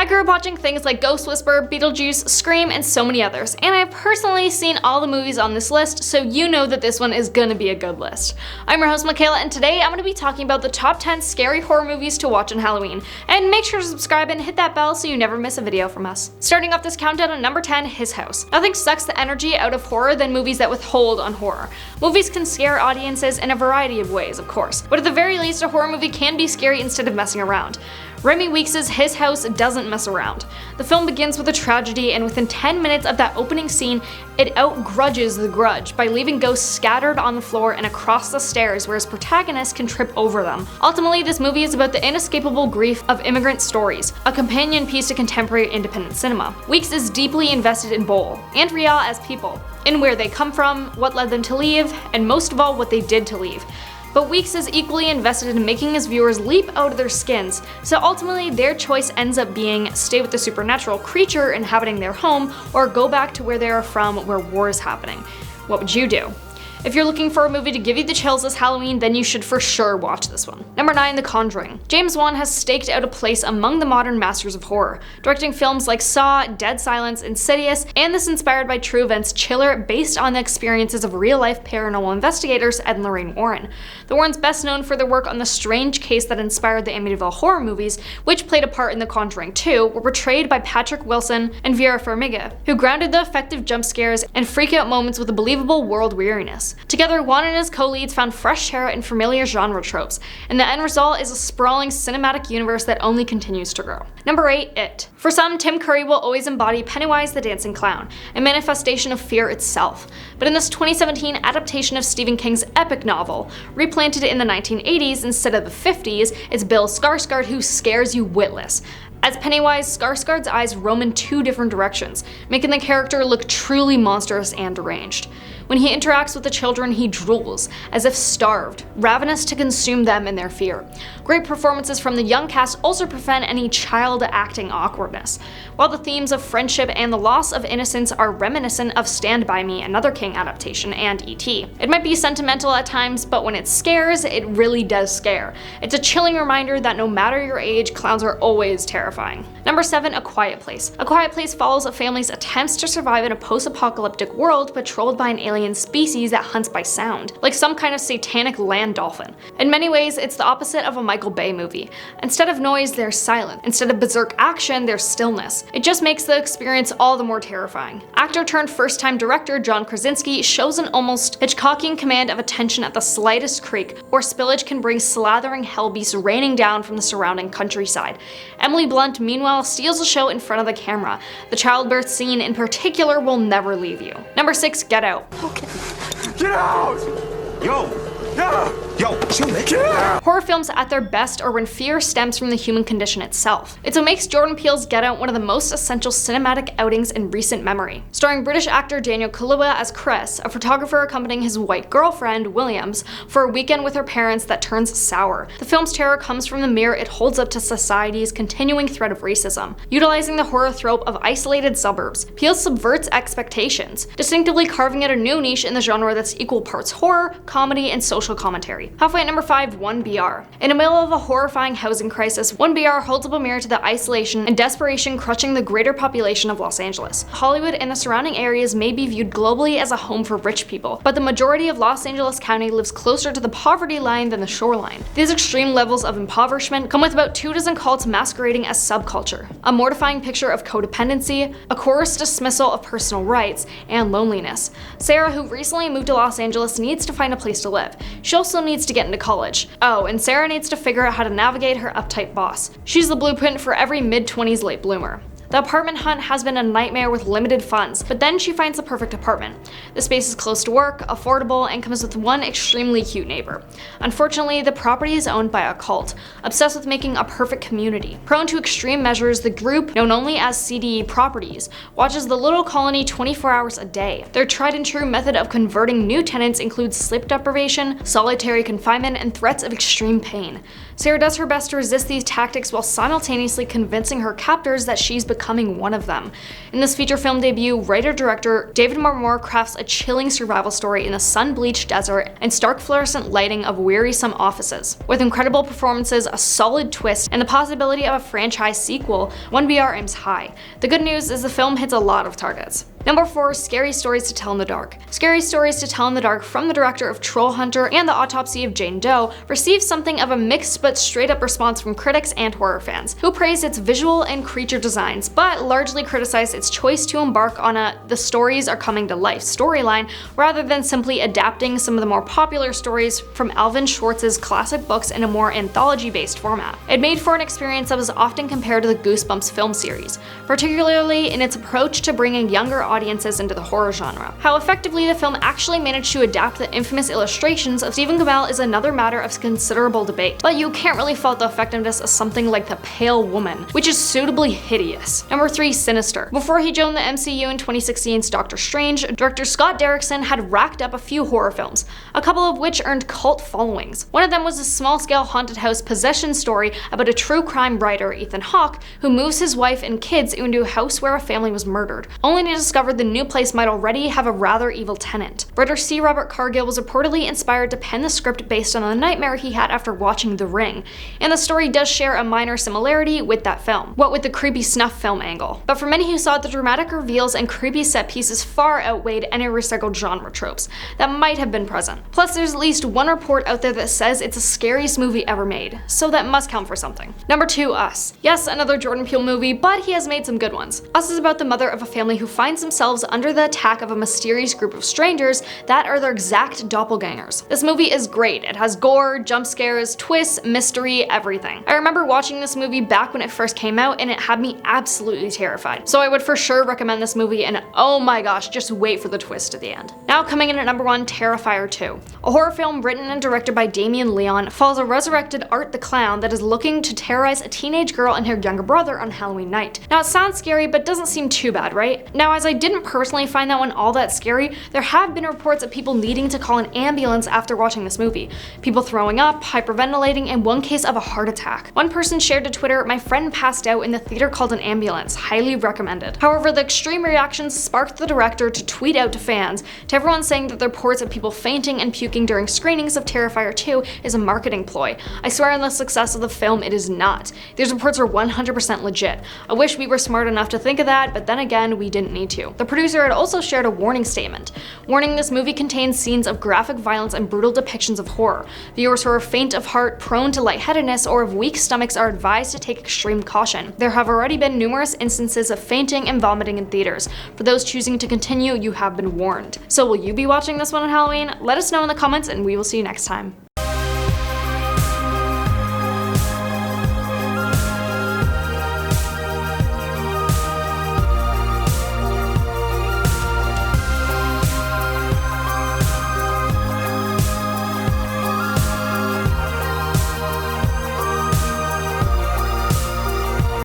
grew up watching things like Ghost Whisperer, Beetlejuice, Scream, and so many others, and I've personally seen all the movies on this list, so you know that this one is gonna be a good list. I'm your host Makayla, and today I'm gonna be talking about the top 10 scary horror movies to watch on Halloween. And make sure to subscribe and hit that bell so you never miss a video from us. Starting off this countdown at number 10, His House. Nothing sucks the energy out of horror than movies that withhold on horror. Movies can scare audiences in a variety of ways, of course, but at the very least, a horror movie can be scary instead of messing around. Remy Weeks' His House doesn't mess around. The film begins with a tragedy, and within 10 minutes of that opening scene, it outgrudges The Grudge by leaving ghosts scattered on the floor and across the stairs, whereas protagonists can trip over them. Ultimately, this movie is about the inescapable grief of immigrant stories, a companion piece to contemporary independent cinema. Weeks is deeply invested in Bowl and Rial as people, in where they come from, what led them to leave, and most of all, what they did to leave. But Weeks is equally invested in making his viewers leap out of their skins, so ultimately their choice ends up being stay with the supernatural creature inhabiting their home, or go back to where they are from where war is happening. What would you do? If you're looking for a movie to give you the chills this Halloween, then you should for sure watch this one. Number 9, The Conjuring. James Wan has staked out a place among the modern masters of horror, directing films like Saw, Dead Silence, Insidious, and this inspired by true events Chiller based on the experiences of real-life paranormal investigators Ed and Lorraine Warren. The Warrens, best known for their work on the strange case that inspired the Amityville horror movies, which played a part in The Conjuring 2, were portrayed by Patrick Wilson and Vera Farmiga, who grounded the effective jump scares and freak-out moments with a believable world weariness. Together, Wan and his co-leads found fresh terror in familiar genre tropes, and the end result is a sprawling cinematic universe that only continues to grow. Number 8, It. For some, Tim Curry will always embody Pennywise the Dancing Clown, a manifestation of fear itself. But in this 2017 adaptation of Stephen King's epic novel, replanted in the 1980s instead of the 50s, it's Bill Skarsgård who scares you witless. As Pennywise, Skarsgård's eyes roam in two different directions, making the character look truly monstrous and deranged. When he interacts with the children, he drools, as if starved, ravenous to consume them in their fear. Great performances from the young cast also prevent any child acting awkwardness, while the themes of friendship and the loss of innocence are reminiscent of Stand By Me, another King adaptation, and E.T. It might be sentimental at times, but when it scares, it really does scare. It's a chilling reminder that no matter your age, clowns are always terrifying. Number 7, A Quiet Place. A Quiet Place follows a family's attempts to survive in a post-apocalyptic world patrolled by an alien species that hunts by sound, like some kind of satanic land dolphin. In many ways, it's the opposite of a Michael Bay movie. Instead of noise, there's silence. Instead of berserk action, there's stillness. It just makes the experience all the more terrifying. Actor turned first-time director John Krasinski shows an almost Hitchcockian command of attention at the slightest creak, or spillage can bring slathering hellbeasts raining down from the surrounding countryside. Emily Blunt, meanwhile, steals the show in front of the camera. The childbirth scene in particular will never leave you. Number 6, Get Out. Get out! Yo! Yo, chill, man. Get out! Horror films at their best are when fear stems from the human condition itself. It's what makes Jordan Peele's Get Out one of the most essential cinematic outings in recent memory. Starring British actor Daniel Kaluuya as Chris, a photographer accompanying his white girlfriend, Williams, for a weekend with her parents that turns sour. The film's terror comes from the mirror it holds up to society's continuing threat of racism. Utilizing the horror trope of isolated suburbs, Peele subverts expectations, distinctively carving out a new niche in the genre that's equal parts horror, comedy, and social commentary. Halfway at number 5, 1BR. In the middle of a horrifying housing crisis, 1BR holds up a mirror to the isolation and desperation crushing the greater population of Los Angeles. Hollywood and the surrounding areas may be viewed globally as a home for rich people, but the majority of Los Angeles County lives closer to the poverty line than the shoreline. These extreme levels of impoverishment come with about 24 cults masquerading as subculture, a mortifying picture of codependency, a coerced dismissal of personal rights, and loneliness. Sarah, who recently moved to Los Angeles, needs to find a place to live. She also needs to get into college. Oh, and Sarah needs to figure out how to navigate her uptight boss. She's the blueprint for every mid-20s late bloomer. The apartment hunt has been a nightmare with limited funds, but then she finds the perfect apartment. The space is close to work, affordable, and comes with one extremely cute neighbor. Unfortunately, the property is owned by a cult, obsessed with making a perfect community. Prone to extreme measures, the group, known only as CDE Properties, watches the little colony 24 hours a day. Their tried and true method of converting new tenants includes sleep deprivation, solitary confinement, and threats of extreme pain. Sarah does her best to resist these tactics while simultaneously convincing her captors that she's become becoming one of them. In this feature film debut, writer-director David Moore crafts a chilling survival story in the sun-bleached desert and stark fluorescent lighting of wearisome offices. With incredible performances, a solid twist, and the possibility of a franchise sequel, 1BR aims high. The good news is the film hits a lot of targets. Number 4, Scary Stories to Tell in the Dark. Scary Stories to Tell in the Dark, from the director of Troll Hunter and The Autopsy of Jane Doe, received something of a mixed but straight up response from critics and horror fans, who praised its visual and creature designs, but largely criticized its choice to embark on a "the stories are coming to life" storyline, rather than simply adapting some of the more popular stories from Alvin Schwartz's classic books in a more anthology-based format. It made for an experience that was often compared to the Goosebumps film series, particularly in its approach to bringing younger audiences into the horror genre. How effectively the film actually managed to adapt the infamous illustrations of Stephen Amell is another matter of considerable debate, but you can't really fault the effectiveness of something like The Pale Woman, which is suitably hideous. Number 3, Sinister. Before he joined the MCU in 2016's Doctor Strange, director Scott Derrickson had racked up a few horror films, a couple of which earned cult followings. One of them was a small-scale haunted house possession story about a true crime writer, Ethan Hawke, who moves his wife and kids into a house where a family was murdered, only to discover the new place might already have a rather evil tenant. Writer C. Robert Cargill was reportedly inspired to pen the script based on the nightmare he had after watching The Ring, and the story does share a minor similarity with that film, what with the creepy snuff film angle. But for many who saw it, the dramatic reveals and creepy set pieces far outweighed any recycled genre tropes that might have been present. Plus, there's at least one report out there that says it's the scariest movie ever made, so that must count for something. Number 2, Us. Yes, another Jordan Peele movie, but he has made some good ones. Us is about the mother of a family who finds themselves under the attack of a mysterious group of strangers that are their exact doppelgangers. This movie is great. It has gore, jump scares, twists, mystery, everything. I remember watching this movie back when it first came out, and it had me absolutely terrified. So I would for sure recommend this movie, and oh my gosh, just wait for the twist at the end. Now coming in at number 1, Terrifier 2. A horror film written and directed by Damien Leone follows a resurrected Art the Clown that is looking to terrorize a teenage girl and her younger brother on Halloween night. Now it sounds scary, but doesn't seem too bad, right? Now, as I didn't personally find that one all that scary, there have been reports of people needing to call an ambulance after watching this movie. People throwing up, hyperventilating, and one case of a heart attack. One person shared to Twitter, "My friend passed out and the theater called an ambulance. Highly recommended." However, the extreme reactions sparked the director to tweet out to fans, to everyone saying that the reports of people fainting and puking during screenings of Terrifier 2 is a marketing ploy. I swear on the success of the film, it is not. These reports are 100% legit. I wish we were smart enough to think of that, but then again, we didn't need to. The producer had also shared a warning statement. Warning: this movie contains scenes of graphic violence and brutal depictions of horror. Viewers who are faint of heart, prone to lightheadedness, or of weak stomachs are advised to take extreme caution. There have already been numerous instances of fainting and vomiting in theaters. For those choosing to continue, you have been warned. So will you be watching this one on Halloween? Let us know in the comments, and we will see you next time.